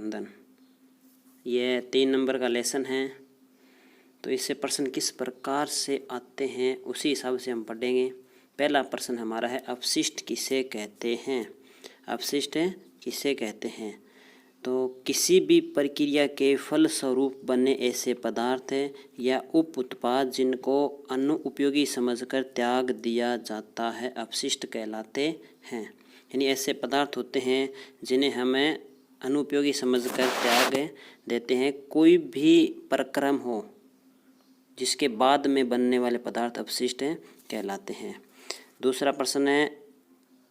प्रबंधन। यह 3 नंबर का लेसन है। तो इससे प्रश्न किस प्रकार से आते हैं उसी हिसाब से हम पढ़ेंगे। पहला प्रश्न हमारा है अपशिष्ट किसे कहते हैं। अपशिष्ट किसे कहते हैं? तो किसी भी प्रक्रिया के फलस्वरूप बने ऐसे पदार्थ या उप उत्पाद जिनको अनुपयोगी समझकर त्याग दिया जाता है अपशिष्ट कहलाते हैं। यानी ऐसे पदार्थ होते हैं जिन्हें हमें अनुपयोगी समझकर त्याग देते हैं। कोई भी प्रक्रम हो जिसके बाद में बनने वाले पदार्थ अपशिष्ट कहलाते हैं। दूसरा प्रश्न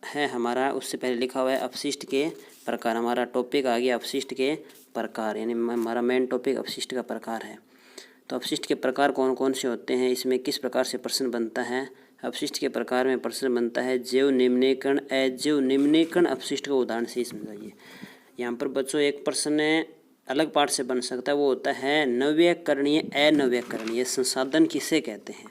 है हमारा, उससे पहले लिखा हुआ है अपशिष्ट के प्रकार। हमारा टॉपिक आ गया अपशिष्ट के प्रकार, यानी हमारा मेन टॉपिक अपशिष्ट का प्रकार है। तो अपशिष्ट के प्रकार कौन कौन से होते हैं, इसमें किस प्रकार से प्रश्न बनता है। अपशिष्ट के प्रकार में प्रश्न बनता है जैव निम्नीकरण, अजैव निम्नीकरण अपशिष्ट को उदाहरण से समझाइए। यहाँ पर बच्चों एक प्रश्न अलग पार्ट से बन सकता है, वो होता है नवीकरणीय अनवीकरणीय संसाधन किसे कहते हैं।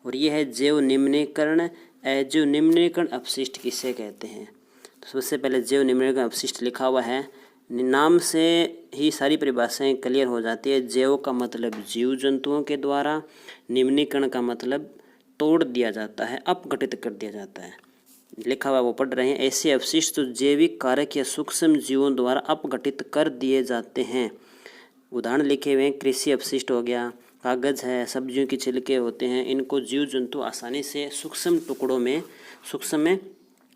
और ये है जैव निम्नीकरण अजैव निम्नीकरण अपशिष्ट किसे कहते हैं। तो सबसे पहले जैव निम्नीकरण अपशिष्ट लिखा हुआ है, नाम से ही सारी परिभाषाएं क्लियर हो जाती है। जैव का मतलब जीव जंतुओं के द्वारा, निम्नीकरण का मतलब तोड़ दिया जाता है, अपघटित कर दिया जाता है। लिखा हुआ वो पढ़ रहे हैं, ऐसे अपशिष्ट जो जैविक कारक या सूक्ष्म जीवों द्वारा अपघटित कर दिए जाते हैं। उदाहरण लिखे हुए हैं, कृषि अपशिष्ट हो गया, कागज़ है, सब्जियों की छिलके होते हैं। इनको जीव जंतु आसानी से सूक्ष्म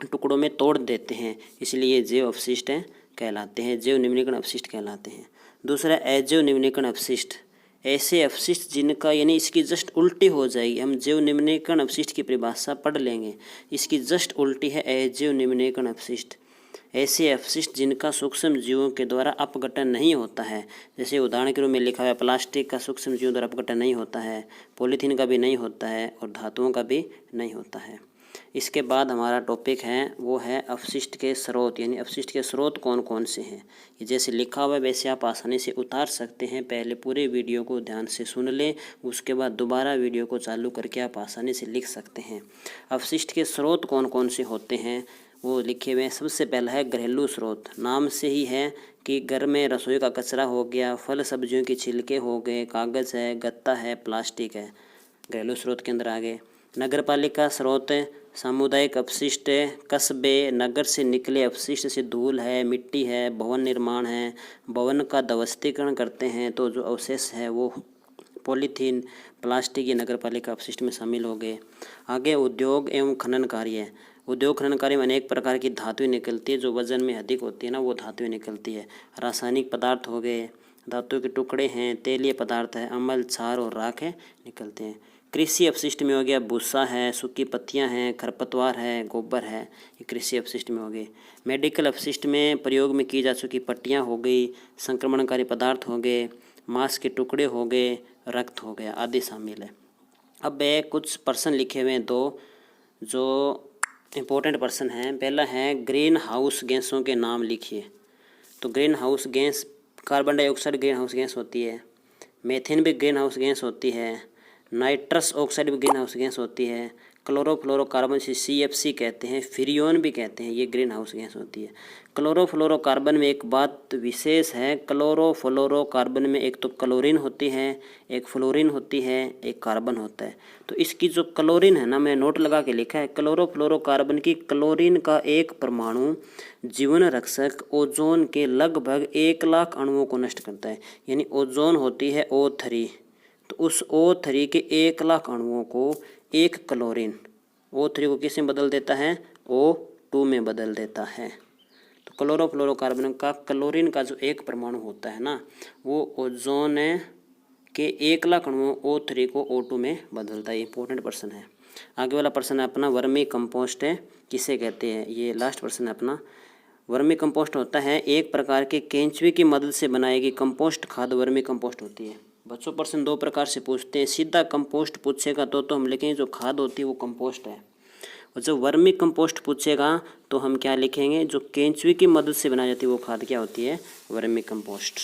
टुकड़ों में तोड़ देते हैं, इसलिए जैव अपशिष्ट कहलाते हैं, जैव निम्नीकरण अपशिष्ट कहलाते हैं। दूसरा अजैव निम्नीकरण अपशिष्ट, ऐसे अपशिष्ट जिनका, यानी इसकी जस्ट उल्टी हो जाएगी। हम जैव निम्नीकरण अपशिष्ट की परिभाषा पढ़ लेंगे, इसकी जस्ट उल्टी है अजैव निम्नीकरण अपशिष्ट। ऐसे अपशिष्ट जिनका सूक्ष्म जीवों के द्वारा अपघटन नहीं होता है। जैसे उदाहरण के रूप में लिखा है प्लास्टिक का सूक्ष्म जीवों द्वारा अपघटन नहीं होता है, पॉलीथीन का भी नहीं होता है और धातुओं का भी नहीं होता है। इसके बाद हमारा टॉपिक है वो है अपशिष्ट के स्रोत, यानी अपशिष्ट के स्रोत कौन कौन से हैं। ये जैसे लिखा हुआ है वैसे आप आसानी से उतार सकते हैं। पहले पूरे वीडियो को ध्यान से सुन लें, उसके बाद दोबारा वीडियो को चालू करके आप आसानी से लिख सकते हैं। अपशिष्ट के स्रोत कौन कौन से होते हैं वो लिखे हुए हैं। सबसे पहला है घरेलू स्रोत। नाम से ही है कि घर में रसोई का कचरा हो गया, फल सब्जियों की छिलके हो गए, कागज़ है, गत्ता है, प्लास्टिक है, घरेलू स्रोत के अंदर आ गए। नगर पालिका स्रोत, सामुदायिक अपशिष्ट, कस्बे, नगर से निकले अपशिष्ट से धूल है, मिट्टी है, भवन निर्माण है, भवन का ध्वस्तीकरण करते हैं तो जो अवशेष है वो पॉलीथीन, प्लास्टिक ये नगर पालिका अपशिष्ट में शामिल हो गए। आगे उद्योग एवं खनन कार्य, उद्योग खनन कार्य में अनेक प्रकार की धातुएं निकलती है, जो वजन में अधिक होती है ना वो धातुएं निकलती है। रासायनिक पदार्थ हो गए, धातुओं के टुकड़े हैं, तेलीय पदार्थ है, अम्ल, क्षार और राख है निकलते हैं। कृषि अपशिष्ट में हो गया भूसा है, सूखी पत्तियां हैं, खरपतवार है, गोबर है, ये कृषि अपशिष्ट में हो गए। मेडिकल अपशिष्ट में प्रयोग में की जा चुकी पट्टियाँ हो गई, संक्रमणकारी पदार्थ हो गए, मांस के टुकड़े हो गए, रक्त हो गया आदि शामिल है। अब कुछ प्रश्न लिखे हुए हैं दो जो इम्पोर्टेंट प्रश्न हैं। पहला है ग्रीन हाउस गैसों के नाम लिखिए। तो green house gas, carbon dioxide green house gas होती है, मीथेन भी ग्रीन हाउस गैस होती है, नाइट्रस ऑक्साइड भी ग्रीन हाउस गैस होती है, क्लोरोफ्लोरोकार्बन से CFC कहते हैं, फ्रियोन भी कहते हैं, ये ग्रीन हाउस गैस होती है। क्लोरोफ्लोरोकार्बन में एक बात विशेष है, क्लोरोफ्लोरोकार्बन में एक तो क्लोरीन होती है, एक फ्लोरीन होती है, एक कार्बन होता है। तो इसकी जो क्लोरीन है ना, मैं नोट लगा के लिखा है, क्लोरोफ्लोरोकार्बन की क्लोरीन का एक परमाणु जीवन रक्षक ओजोन के लगभग 1 लाख अणुओं को नष्ट करता है। यानी ओजोन होती है O3, तो उस O3 के 1 लाख अणुओं को एक क्लोरीन O3 को किस में बदल देता है, O2 में बदल देता है। तो क्लोरोफ्लोरोकार्बन का क्लोरीन का जो एक परमाणु होता है ना, वो ओजोन के 1 लाख अणुओं O3 को O2 में बदलता है। इंपॉर्टेंट प्रश्न है। आगे वाला प्रश्न है अपना वर्मी कंपोस्ट किसे कहते हैं, ये लास्ट प्रश्न है अपना। वर्मी कंपोस्ट होता है एक प्रकार के केंचुए की मदद से बनाई गई कंपोस्ट खाद वर्मी कंपोस्ट होती है। बच्चों प्रश्न 2 प्रकार से पूछते हैं, सीधा कंपोस्ट पूछेगा तो हम लिखेंगे जो खाद होती है वो कंपोस्ट है, और जब वर्मी कंपोस्ट पूछेगा तो हम क्या लिखेंगे, जो केंचुए की मदद से बनाई जाती है वो खाद क्या होती है, वर्मी कंपोस्ट।